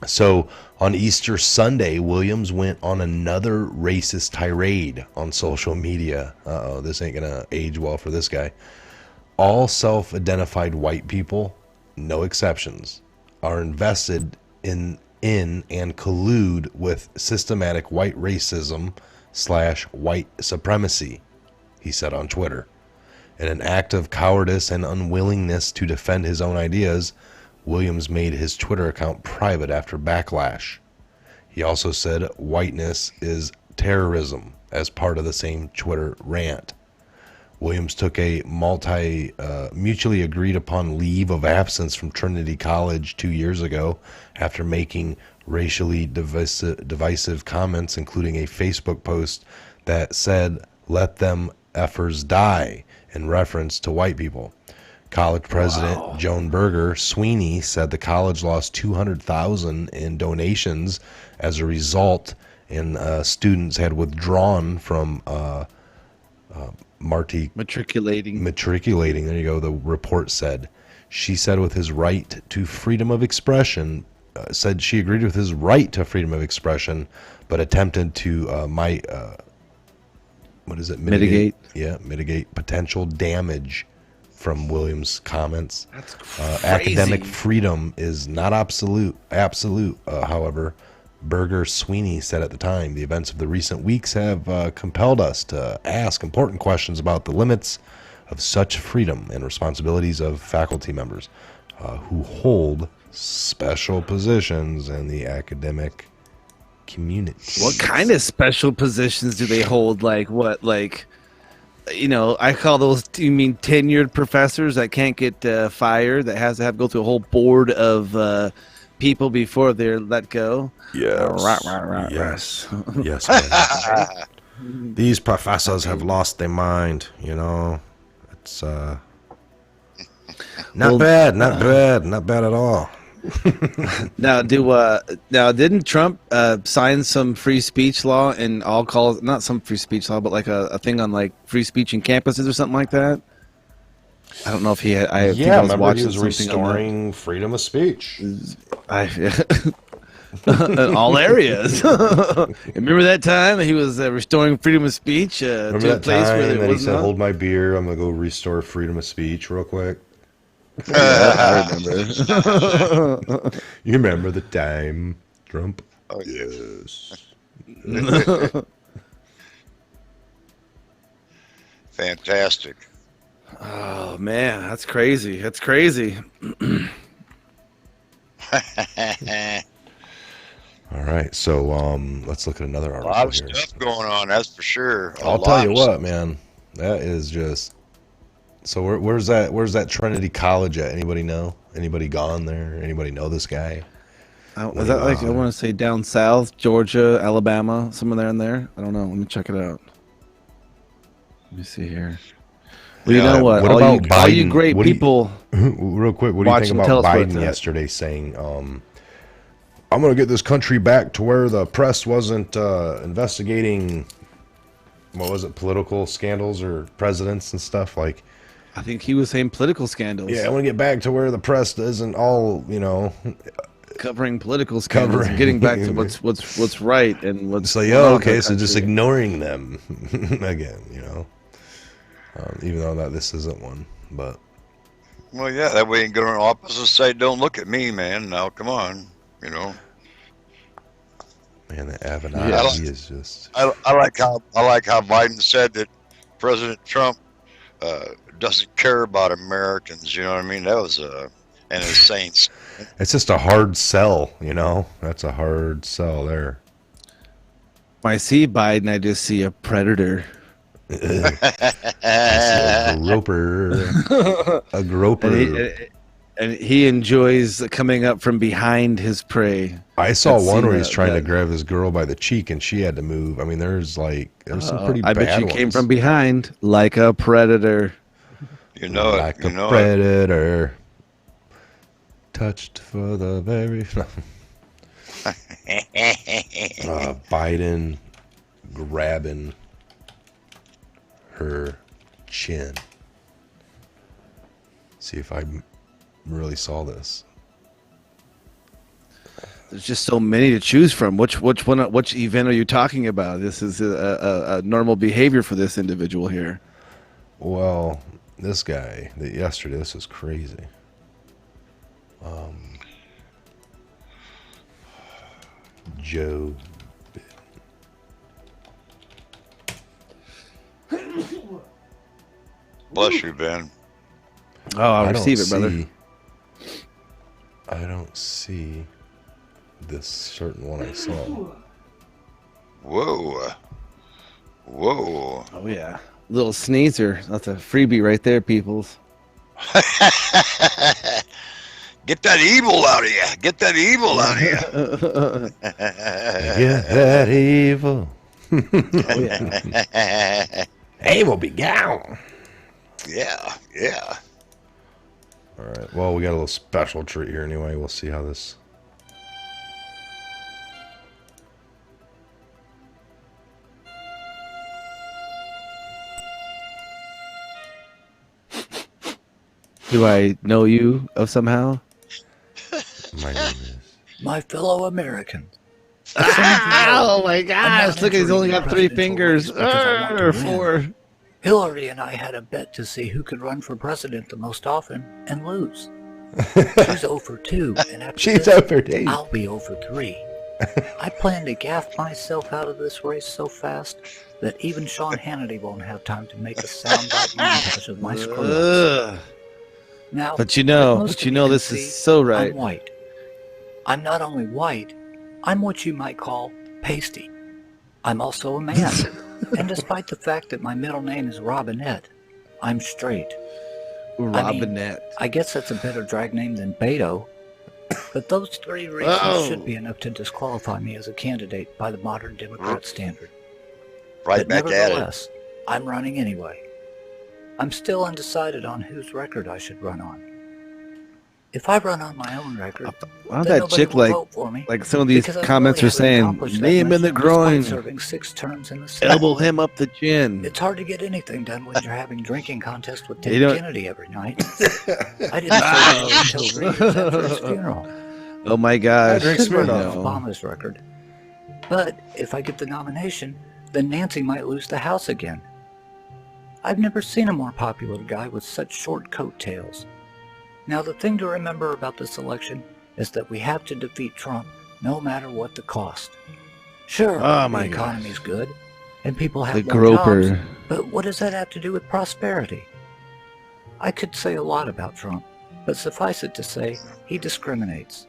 D: So, on Easter Sunday, Williams went on another racist tirade on social media. Uh-oh, this ain't going to age well for this guy. All self-identified white people, no exceptions, are invested in and collude with systematic white racism / white supremacy, he said on Twitter. In an act of cowardice and unwillingness to defend his own ideas, Williams made his Twitter account private after backlash. He also said whiteness is terrorism as part of the same Twitter rant. Williams took a mutually agreed upon leave of absence from Trinity College 2 years ago after making racially divisive comments, including a Facebook post that said, "Let them effers die," in reference to white people. College president Joan Berger Sweeney said the college lost $200,000 in donations as a result, and students had withdrawn from
E: Matriculating.
D: There you go, the report said. She said with his right to freedom of expression, said she agreed with his right to freedom of expression, but attempted to
E: Mitigate.
D: Yeah, mitigate potential damage from Williams' comments.
E: That's
D: Academic freedom is not absolute. However, Berger Sweeney said at the time, the events of the recent weeks have compelled us to ask important questions about the limits of such freedom and responsibilities of faculty members who hold special positions in the academic community.
E: What kind of special positions do they hold? Like what? Like, you know, I call those. You mean tenured professors that can't get fired? That has to go through a whole board of people before they're let go.
D: Yes.
E: Right.
D: Yes. Yes. Man. These professors have lost their mind. You know, it's not
E: Well,
D: bad. Not bad. Not bad at all.
E: Now, didn't Trump sign some free speech law and all call not some free speech law, but like a thing on like free speech in campuses or something like that? I don't know if he had. I think I was
D: remember
E: watching
D: he was
E: something on that.
D: restoring freedom of speech.
E: In all areas. Remember that time he was restoring freedom of speech
D: Remember
E: to a
D: that
E: place
D: time
E: where
D: that
E: it
D: he
E: was
D: said,
E: not?
D: "Hold my beer. I'm gonna go restore freedom of speech real quick."
E: I remember.
D: You remember the time, Trump?
F: Oh,
D: Yes.
F: fantastic.
E: Oh man, that's crazy. That's crazy.
D: All right, so let's look at another
F: A
D: article
F: lot of
D: here.
F: stuff going on, that's for sure.
D: I'll tell you what, man. That is just. So where's that Trinity College at? Anybody know? Anybody gone there? Anybody know this guy?
E: Was that like I want to say down south, Georgia, Alabama, somewhere there in there? I don't know. Let me check it out. Let me see here. Well, you know what?
D: What
E: all
D: about
E: all you
D: Biden?
E: great
D: What do you-
E: people.
D: Real quick, what do you
E: Watch
D: think
E: and
D: about
E: tell us about
D: Biden
E: that.
D: yesterday saying, "I'm going to get this country back to where the press wasn't investigating, what was it, political scandals or presidents and stuff like."
E: I think he was saying political scandals.
D: Yeah, I want to get back to where the press isn't all,
E: Covering political scandals,
D: Covering-
E: and getting back to what's right and what's
D: It's like,
E: going on
D: oh,
E: with our
D: okay, so just
E: country.
D: ignoring them again, even though this isn't one, but
F: Well, yeah, that way you can go on the opposite side. Don't look at me, man. Now, come on.
D: man, the
F: Yeah.
D: Avenatti is just.
F: I like how Biden said that President Trump doesn't care about Americans. You know what I mean? That was an insane.
D: It's just a hard sell, That's a hard sell there.
E: When I see Biden, I just see a predator.
D: A groper. A groper.
E: And he enjoys coming up from behind his prey.
D: I saw
E: I've
D: one
E: seen
D: where he's
E: that-
D: trying to
E: that-
D: grab his girl by the cheek and she had to move. I mean, there's some pretty
E: I
D: bad
E: bet you
D: ones.
E: came from behind like a predator.
F: You know it.
D: Like
F: You
D: a
F: know it.
D: predator. Touched for the very. Biden grabbing her chin. See if I really saw this.
E: There's just so many to choose from. Which event are you talking about? This is a normal behavior for this individual here.
D: Well, this guy, yesterday, this is crazy. Joe.
F: Bless you, Ben.
E: Oh, I'll
D: I don't
E: receive it, brother.
D: see- I don't see this certain one I saw.
F: Whoa. Whoa.
E: Oh yeah, little sneezer. That's a freebie right there, peoples.
F: Get that evil out of you. Get that evil out of you.
D: Get that evil.
E: Oh yeah.
D: Evil be gone.
F: Yeah. Yeah.
D: All right. Well, we got a little special treat here anyway. We'll see how this.
E: Do I know you of somehow?
D: My name is.
G: My fellow Americans.
E: Oh my gosh! Look, he's
G: entering
E: only
G: the
E: got 3
G: presidential
E: fingers.
G: race because I want to
E: Or
G: win.
E: 4.
G: Hillary and I had a bet to see who could run for president the most often and lose. She's 0 for 2, and after
D: She's
G: this,
D: over there.
G: I'll be 0 for 3. I plan to gaff myself out of this race so fast that even Sean Hannity won't have time to make a soundbite montage of my screw-ups.
E: Ugh.
G: Now,
E: But you
G: as
E: know,
G: most of you
E: this
G: can
E: is
G: see,
E: so right.
G: I'm white. I'm not only white, I'm what you might call pasty. I'm also a man. And despite the fact that my middle name is Robinette, I'm straight.
E: Robinette.
G: I guess that's a better drag name than Beto. But those 3 reasons should be enough to disqualify me as a candidate by the modern Democrat standard.
F: Right
G: But
F: back at it.
G: nevertheless, I'm running anyway. I'm still undecided on whose record I should run on. If I run on my own record,
E: Why don't
G: then
E: that
G: nobody
E: chick
G: will vote for me,
E: like some of these
G: because I
E: comments
G: really
E: are saying,
G: haven't accomplished that
E: knee him in the
G: much
E: groin,
G: despite serving 6 terms in the Senate.
E: elbow him up the chin.
G: It's hard to get anything done when you're having drinking contests with
E: You
G: Ted
E: don't-
G: Kennedy every night. I didn't say until 3 years after his funeral.
E: Oh my
G: I
E: gosh.
D: drink
G: could run
D: Smirnoff.
G: off Obama's record. But if I get the nomination, then Nancy might lose the House again. I've never seen a more popular guy with such short coattails. Now, the thing to remember about this election is that we have to defeat Trump no matter what the cost. Sure,
E: Oh my
G: the economy's good, and people have
E: The
G: more
E: groper.
G: jobs, but what does that have to do with prosperity? I could say a lot about Trump, but suffice it to say, he discriminates.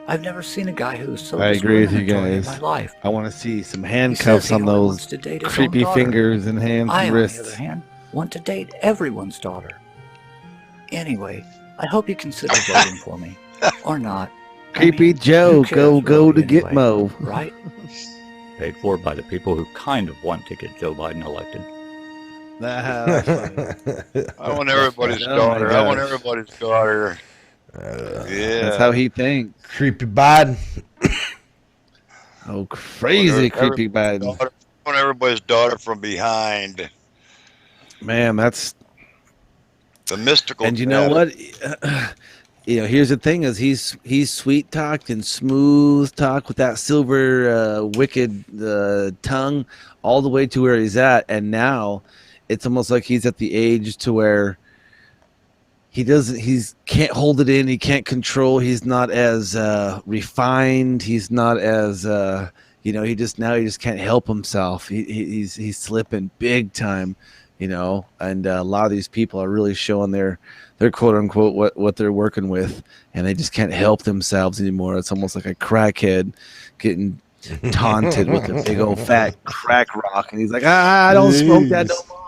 G: I've never seen a guy who is so
E: I agree with you
G: discriminatory in
E: guys.
G: my life.
E: I want to see some
G: He
E: handcuffs
G: says he
E: on
G: only
E: those
G: wants to date his own
E: creepy
G: daughter.
E: fingers and hands
G: I,
E: and
G: on the other
E: wrists.
G: hand, want to date everyone's daughter. Anyway, I hope you consider voting for me. Or not. I
E: Creepy
G: mean,
E: Joe,
G: who cares
E: go
G: really
E: to
G: anyway,
E: Gitmo.
G: Right?
H: Paid for by the people who kind of want to get Joe Biden elected.
E: That's funny.
F: I want everybody's
E: Oh my
F: daughter. I want
E: gosh.
F: everybody's daughter.
E: That's
F: Yeah.
E: how he thinks.
D: Creepy Biden.
E: Oh, crazy creepy Biden.
F: Daughter. I want everybody's daughter from behind.
E: Man, that's
F: The mystical.
E: and you know
F: dad.
E: what? Here's the thing: is he's sweet talked and smooth talk with that silver wicked tongue all the way to where he's at, and now it's almost like he's at the age to where he's can't hold it in, he can't control, he's not as refined, he's not as he just can't help himself. He's slipping big time, and a lot of these people are really showing their quote unquote what they're working with, and they just can't help themselves anymore. It's almost like a crackhead getting taunted with a big old fat crack rock, and he's like, I don't smoke that no more.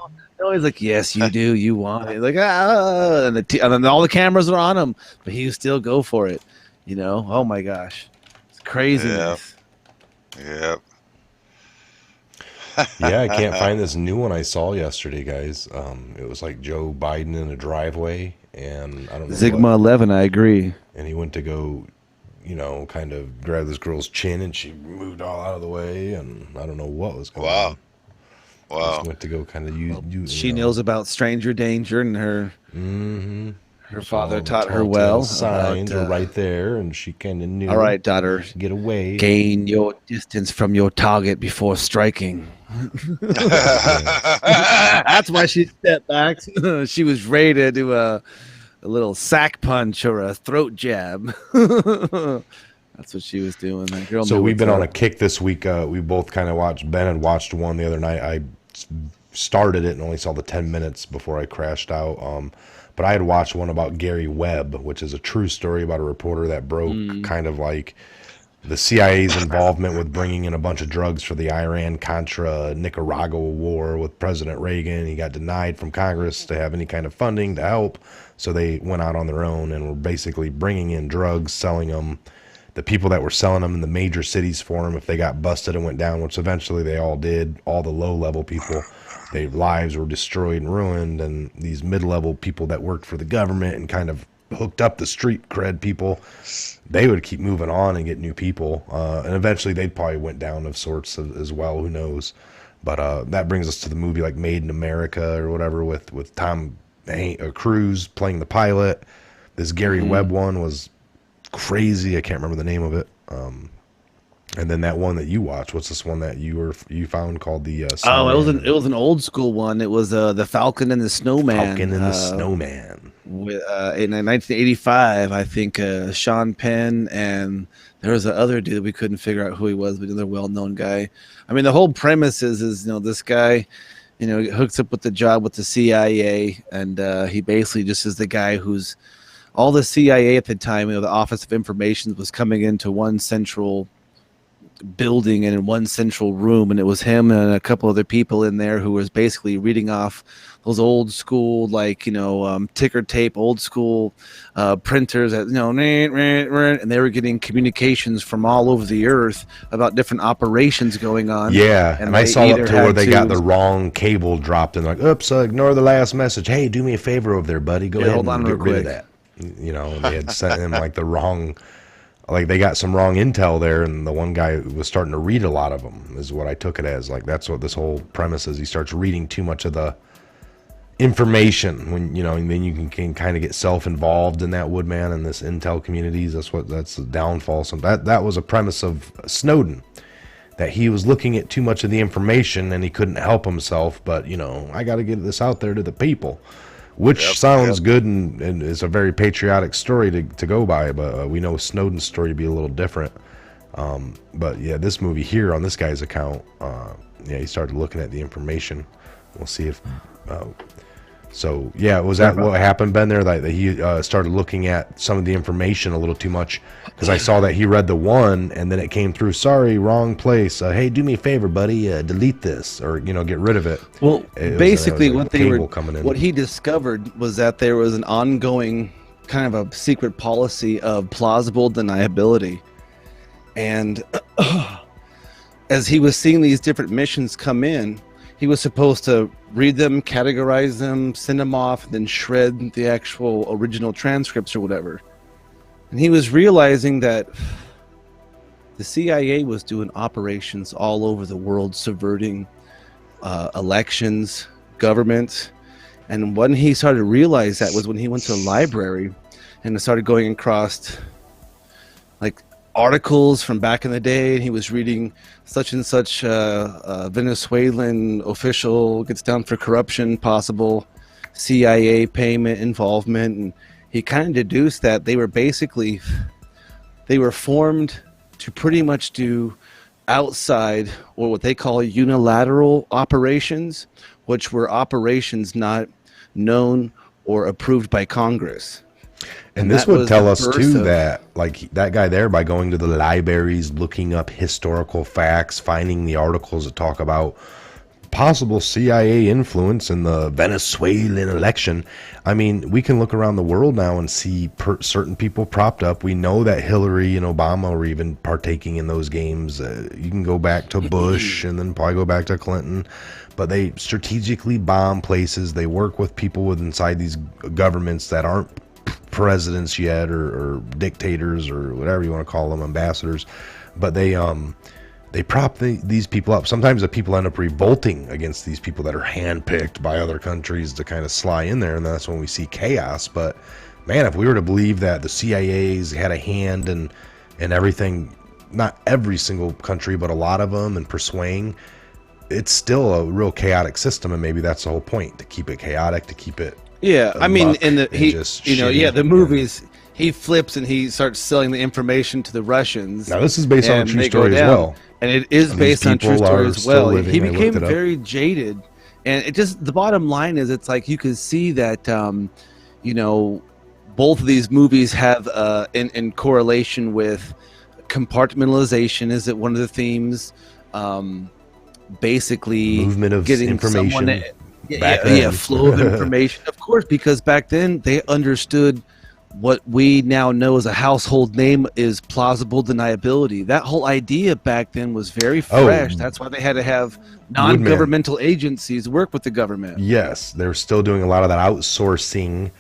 E: No, he's like, yes, you do. You want it. Like, and then all the cameras are on him, but he still go for it. Oh my gosh, it's craziness.
F: Yep.
D: Yeah, I can't find this new one I saw yesterday, guys. It was like Joe Biden in a driveway, and I don't know.
E: Sigma 11, I agree.
D: And he went to go, kind of grab this girl's chin, and she moved all out of the way, and I don't know what was going on.
F: Wow.
D: Just went to go kind of use.
E: She knows about stranger danger, and her father taught her
D: Telltale
E: well.
D: Signs
E: about,
D: were right there, and she kind of knew.
E: All right, daughter.
D: Get away.
E: Gain your distance from your target before striking. That's why she stepped back. She was ready to do a little sack punch or a throat jab. That's what she was doing. That girl.
D: So
E: knew
D: we've been
E: what's
D: on a
E: up.
D: kick this week. We both kind of watched. Ben had watched one the other night. I started it and only saw the 10 minutes before I crashed out. But I had watched one about Gary Webb, which is a true story about a reporter that broke kind of like the CIA's involvement with bringing in a bunch of drugs for the Iran-Contra Nicaragua war with President Reagan. He got denied from Congress to have any kind of funding to help. So they went out on their own and were basically bringing in drugs, selling them. The people that were selling them in the major cities for them, if they got busted and went down, which eventually they all did, all the low-level people, their lives were destroyed and ruined, and these mid-level people that worked for the government and kind of hooked up the street cred people, they would keep moving on and get new people, and eventually they probably went down of sorts as well, who knows. But that brings us to the movie like Made in America or whatever with Tom Cruise playing the pilot. This Gary Webb one was crazy. I can't remember the name of it. And then that one that you watched, what's this one that you found called the
E: it
D: Snowman?
E: was an old school one. It was the Falcon and the Snowman.
D: Falcon and the Snowman.
E: With, in 1985, I think Sean Penn and there was the other dude we couldn't figure out who he was, but another well-known guy. I mean, the whole premise is this guy, hooks up with the job with the CIA, and he basically just is the guy who's all the CIA at the time, the Office of Information was coming into one central building and in one central room, and it was him and a couple other people in there who was basically reading off those old school, like, ticker tape, old school printers that, and they were getting communications from all over the earth about different operations going on.
D: Yeah, and I saw up
E: either
D: to where
E: had
D: they got the wrong cable dropped and like, oops, ignore the last message. Hey, do me a favor over there, buddy. Go ahead
E: hold on
D: and
E: real
D: get rid of
E: quick.
D: that. And they had sent him like the wrong, like they got some wrong intel there, and the one guy was starting to read a lot of them, is what I took it as. Like that's what this whole premise is. He starts reading too much of the information when and then you can kind of get self-involved in that, Woodman, and this intel communities. That's the downfall. So that was a premise of Snowden, that he was looking at too much of the information and he couldn't help himself, but I got to get this out there to the people, which sounds good and is a very patriotic story to go by, but we know Snowden's story to be a little different. But yeah, this movie here on this guy's account, he started looking at the information. We'll see if so yeah, was that what happened, Ben, there, that he started looking at some of the information a little too much? Because I saw that he read the one and then it came through, sorry, wrong place, hey, do me a favor, buddy, delete this, or get rid of it.
E: Well, basically what
D: what
E: he discovered was that there was an ongoing kind of a secret policy of plausible deniability, and as he was seeing these different missions come in, he was supposed to read them, categorize them, send them off, and then shred the actual original transcripts or whatever. And he was realizing that the CIA was doing operations all over the world, subverting elections, government. And when he started to realize that was when he went to the library and started going across like articles from back in the day, and he was reading such and such Venezuelan official gets down for corruption, possible CIA payment involvement, and he kind of deduced that they were formed to pretty much do outside, or what they call unilateral operations, which were operations not known or approved by Congress.
D: And this would tell us too that, like, that guy there, by going to the libraries, looking up historical facts, finding the articles that talk about possible CIA influence in the Venezuelan election. I mean, we can look around the world now and see certain people propped up. We know that Hillary and Obama were even partaking in those games. You can go back to Bush and then probably go back to Clinton. But they strategically bomb places. They work with people inside these governments that aren't presidents yet, or dictators, or whatever you want to call them, ambassadors, but they prop these people up. Sometimes the people end up revolting against these people that are handpicked by other countries to kind of sly in there, and that's when we see chaos. But man, if we were to believe that the CIA's had a hand in everything, not every single country, but a lot of them, and persuading, it's still a real chaotic system, and maybe that's the whole point, to keep it chaotic, to keep it.
E: Yeah, I mean, in the movies, he flips and he starts selling the information to the Russians.
D: Now, this is based on a true story as well.
E: And it is based on true story as well. He became
D: very
E: jaded. And it just, the bottom line is, it's like you can see that, both of these movies have, in correlation with compartmentalization, is it one of the themes? Basically,
D: movement of
E: getting
D: information.
E: Flow of information, of course, because back then they understood what we now know as a household name is plausible deniability. That whole idea back then was very fresh. That's why they had to have non-governmental agencies work with the government.
D: Yes, they're still doing a lot of that outsourcing.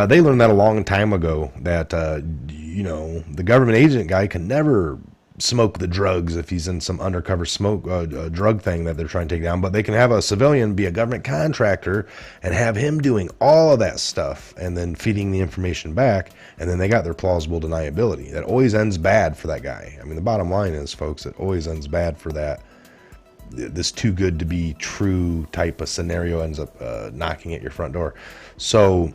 D: They learned that a long time ago, that the government agent guy can never smoke the drugs if he's in some undercover drug thing that they're trying to take down, but they can have a civilian be a government contractor and have him doing all of that stuff and then feeding the information back, and then they got their plausible deniability. That always ends bad for that guy. I mean, the bottom line is, folks, it always ends bad for that. This too good to be true type of scenario ends up knocking at your front door. So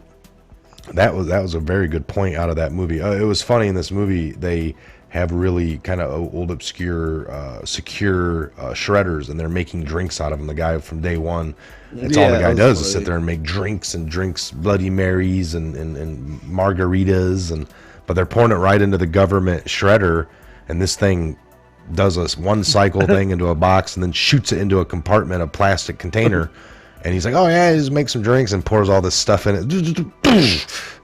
D: that was a very good point out of that movie. It was funny, in this movie they have really kind of old, obscure, secure shredders, and they're making drinks out of them. The guy from day one, that's all the guy does, is sit there and make drinks Bloody Marys and margaritas, but they're pouring it right into the government shredder, and this thing does a one cycle thing into a box and then shoots it into a compartment, a plastic container. And he's like, oh yeah, just make some drinks and pours all this stuff in it.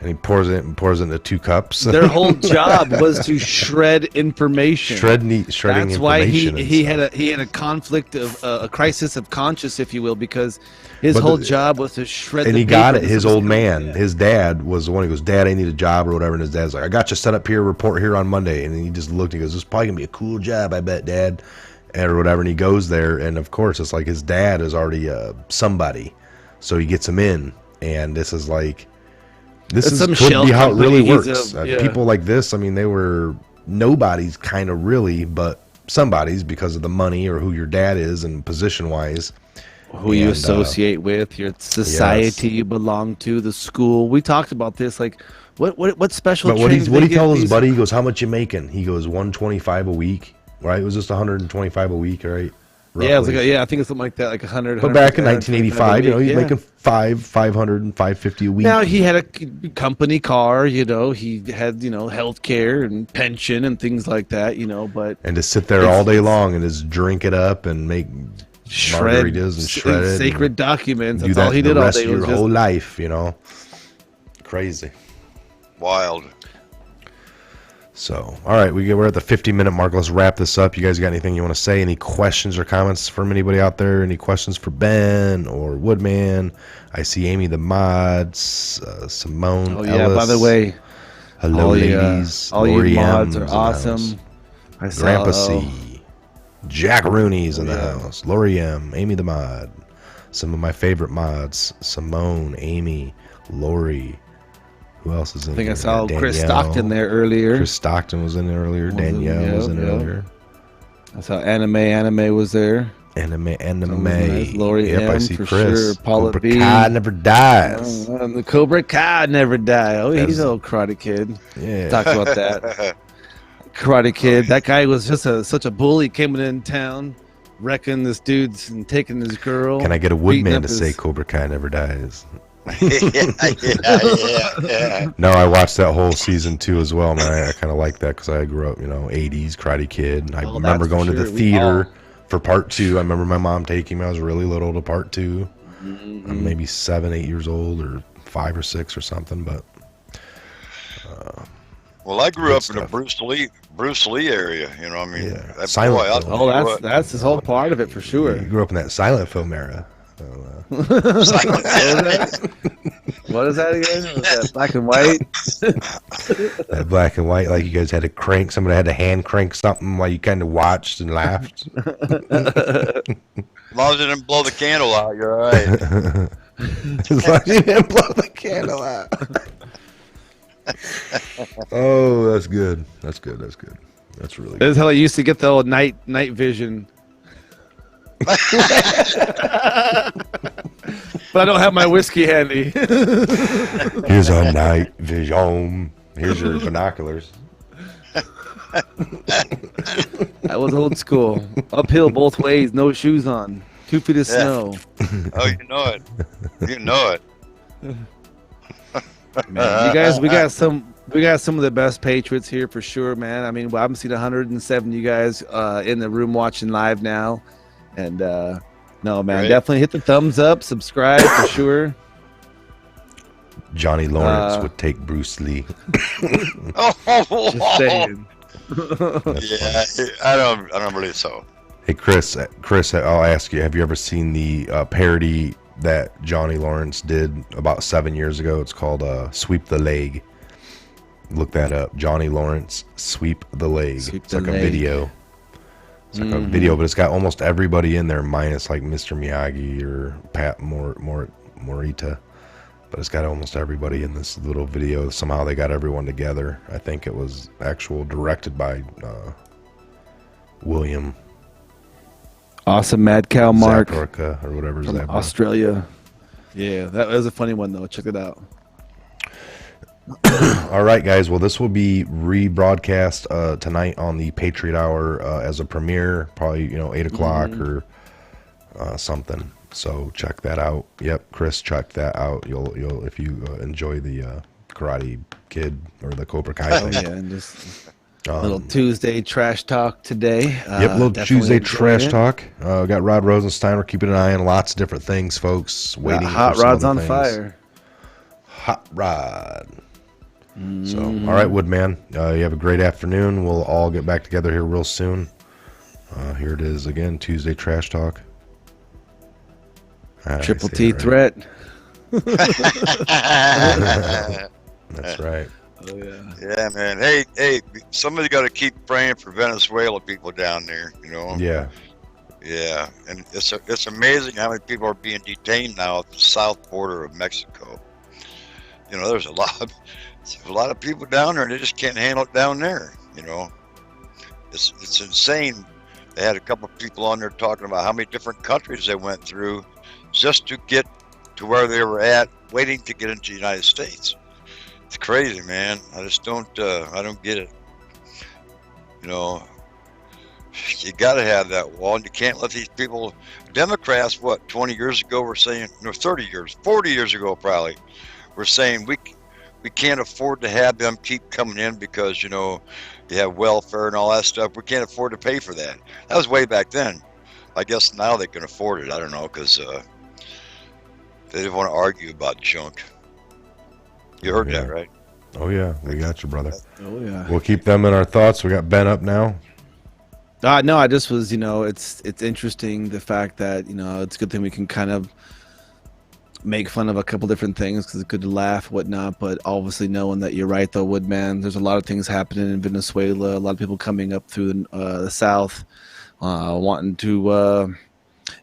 D: And he pours it into 2 cups.
E: Their whole job was to shred information.
D: Shredding
E: That's why
D: information.
E: he had a conflict of a crisis of conscience, if you will, because his whole job was to shred.
D: And
E: the
D: he got
E: paper.
D: it. His old man, his dad was the one who goes, Dad, I need a job or whatever. And his dad's like, I got you set up here, report here on Monday. And he just looked and he goes, this is probably gonna be a cool job, I bet, Dad. Or whatever. And he goes there, and of course it's like his dad is already somebody, so he gets him in. And this is like, could be how it really works. People like this, I mean, they were nobodies kind of really, but somebody's because of the money or who your dad is and position wise,
E: who you associate with, your society you belong to, the school. We talked about this, like what special.
D: But what he tells his buddy, he goes, how much you making? He goes, $125 a week. Right, it was just $125 a week, right? Roughly.
E: Yeah, it was like I think it's something like that, like 100.
D: But back in 1985, you know, he's making $500 and $550 a week.
E: Now he had a company car, you know, he had health care and pension and things like that, and
D: to sit there all day long and just drink it up and make margaritas and shred it,
E: sacred documents. That's
D: that
E: all he did all
D: rest
E: day.
D: Of your whole life, crazy,
F: wild.
D: So, all right, we're at the 50-minute mark. Let's wrap this up. You guys got anything you want to say? Any questions or comments from anybody out there? Any questions for Ben or Woodman? I see Amy the Mods, Simone Ellis.
E: By the way,
D: hello, ladies.
E: All
D: Lori
E: you mods
D: M's
E: are awesome. I saw,
D: Grandpa C. Jack Rooney's in the house. Lori M. Amy the Mod. Some of my favorite mods. Simone, Amy, Lori. Who else is in there?
E: I think I saw
D: Danielle.
E: Chris Stockton there earlier.
D: Chris Stockton was in there earlier. Danielle was in earlier.
E: I saw Anime was there.
D: Anime.
E: Nice. Lori
D: yep,
E: M,
D: I see
E: for
D: Chris.
E: sure. Paula
D: Cobra
E: B.
D: Kai never dies.
E: The Cobra Kai never die. Oh, he's an old Karate Kid.
D: Yeah.
E: Talk about that. Karate Kid. That guy was just such a bully coming in town, wrecking this dude's and taking his girl.
D: Can I get a Woodman to say Cobra Kai never dies?
F: yeah.
D: No, I watched that whole season 2 as well, man. I kind of like that because I grew up, 80s Karate Kid. I remember going to the theater for part 2. I remember my mom taking me. I was really little to part 2. I'm maybe 7, 8 years old, or 5 or 6 or something. But
F: well, I grew up in the Bruce Lee area. I mean,
D: yeah. Silent film.
E: That's his whole part of it for sure.
D: You grew up in that silent film era.
E: What is that again? Was that black and white?
D: That black and white, like you guys had to crank. Somebody had to hand crank something while you kind of watched and laughed.
F: As long as it didn't blow the candle out, you're all right.
D: As long as you didn't blow the candle out. Oh, that's good. That's good. That's really good.
E: This is how I used to get the old night vision. But I don't have my whiskey handy.
D: Here's a night vision. Here's your binoculars.
E: That was old school. Uphill both ways, no shoes on. 2 feet of snow.
F: Oh, you know it. You know it.
E: Man, you guys, we got some of the best Patriots here for sure, man. I mean, I've seen 107 you guys in the room watching live now. And no, man, definitely hit the thumbs up, subscribe for sure.
D: Johnny Lawrence would take Bruce Lee.
E: Just saying.
F: Yeah, I don't believe so.
D: Hey, Chris, I'll ask you, have you ever seen the parody that Johnny Lawrence did about 7 years ago? It's called Sweep the Leg. Look that up. Johnny Lawrence, Sweep the Leg. It's like a video. It's like a video, but it's got almost everybody in there minus like Mr. Miyagi or Pat Morita. But it's got almost everybody in this little video. Somehow they got everyone together. I think it was directed by William.
E: Awesome Mad Cow Mark.
D: Zaporka, or whatever his name is.
E: Australia. Yeah, that was a funny one though. Check it out.
D: All right, guys. Well, this will be rebroadcast tonight on the Patriot Hour as a premiere, probably 8 o'clock or something. So check that out. Yep, Chris, check that out. You'll if you enjoy the Karate Kid or the Cobra Kai thing.
E: Yeah, and just Little Tuesday trash talk today.
D: Yep, little
E: Definitely
D: Tuesday
E: enjoying
D: trash
E: it.
D: talk. Got Rod Rosenstein. We're keeping an eye on lots of different things, folks.
E: Got
D: Waiting
E: hot
D: for some
E: rods
D: other
E: on
D: things.
E: fire.
D: Hot rod. So, all right, Woodman. You have a great afternoon. We'll all get back together here real soon. Here it is again, Tuesday trash talk.
E: Triple T threat.
D: That's right.
E: Oh yeah.
F: Yeah, man. Hey, somebody got to keep praying for Venezuela people down there. You know.
D: Yeah.
F: Yeah, and it's amazing how many people are being detained now at the south border of Mexico. You know, there's a lot of people down there, and they just can't handle it down there. You know, it's insane. They had a couple of people on there talking about how many different countries they went through just to get to where they were at, waiting to get into the United States. It's crazy, man. I just don't get it. You know, you got to have that wall, and you can't let these people. Democrats, 20 years ago were saying, no, 30 years, 40 years ago probably, were saying we can't afford to have them keep coming in because, you know, you have welfare and all that stuff. We can't afford to pay for that. That was way back then. I guess now they can afford it. I don't know, because they didn't want to argue about junk. You heard that, right?
D: Oh yeah, we got you, brother.
E: Oh yeah.
D: We'll keep them in our thoughts. We got Ben up now.
E: No, I just was, you know, it's interesting the fact that, you know, it's a good thing we can kind of make fun of a couple different things because it's good to laugh, whatnot. But obviously, knowing that you're right, though, Woodman, there's a lot of things happening in Venezuela. A lot of people coming up through the south, wanting to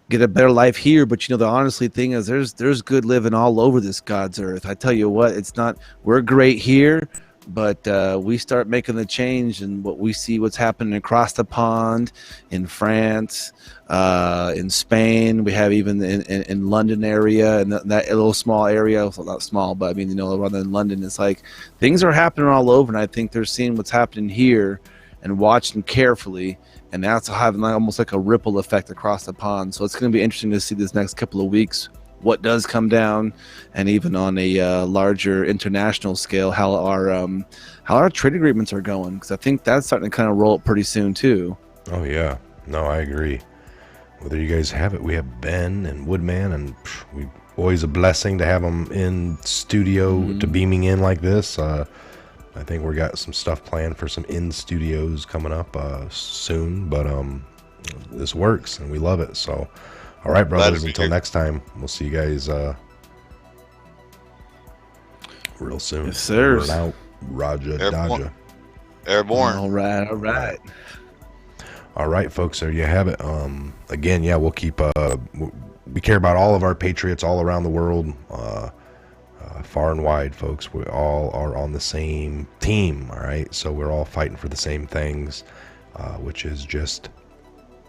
E: get a better life here. But you know, the honestly thing is, there's good living all over this God's earth. I tell you what, it's not. We're great here. But we start making the change, and what we see what's happening across the pond in France, in Spain. We have even in London area, and that little small area, well, not small, but I mean, you know, rather than London, it's like things are happening all over, and I think they're seeing what's happening here and watching carefully, and that's having almost like a ripple effect across the pond. So it's going to be interesting to see this next couple of weeks what does come down, and even on a larger international scale, how our trade agreements are going, because I think that's starting to kind of roll up pretty soon too.
D: Oh yeah, no, I agree. Whether you guys have it, we have Ben and Woodman, and we always a blessing to have them in studio to beaming in like this. I think we got some stuff planned for some in studios coming up soon, but this works and we love it. So. All right, brothers, until next time, we'll see you guys real soon.
E: Yes, sir.
D: Over and out. Raja Daja.
F: Airborne.
E: All right.
D: All right, folks, there you have it. Again, yeah, we'll keep, we care about all of our patriots all around the world, far and wide, folks. We all are on the same team, all right? So we're all fighting for the same things, which is just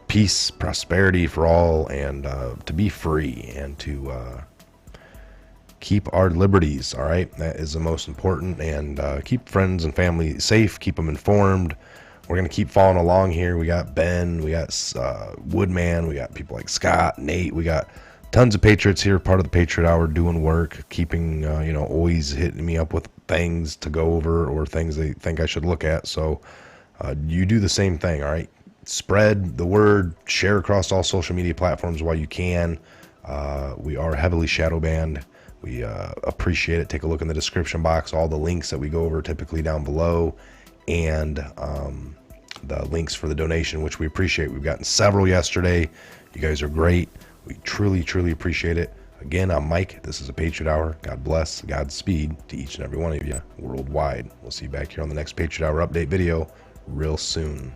D: peace, prosperity for all, and to be free and to keep our liberties. All right, that is the most important, and keep friends and family safe, keep them informed. We're gonna keep following along here. We got Ben, we got Woodman, we got people like Scott, Nate, we got tons of patriots here, part of the Patriot Hour, doing work, keeping you know, always hitting me up with things to go over or things they think I should look at. So you do the same thing. All right, spread the word, share across all social media platforms while you can. We are heavily shadow banned. We appreciate it. Take a look in the description box, all the links that we go over typically down below, and the links for the donation, which we appreciate. We've gotten several yesterday. You guys are great. We truly, truly appreciate it. Again, I'm Mike. This is a Patriot Hour. God bless, Godspeed to each and every one of you worldwide. We'll see you back here on the next Patriot Hour update video real soon.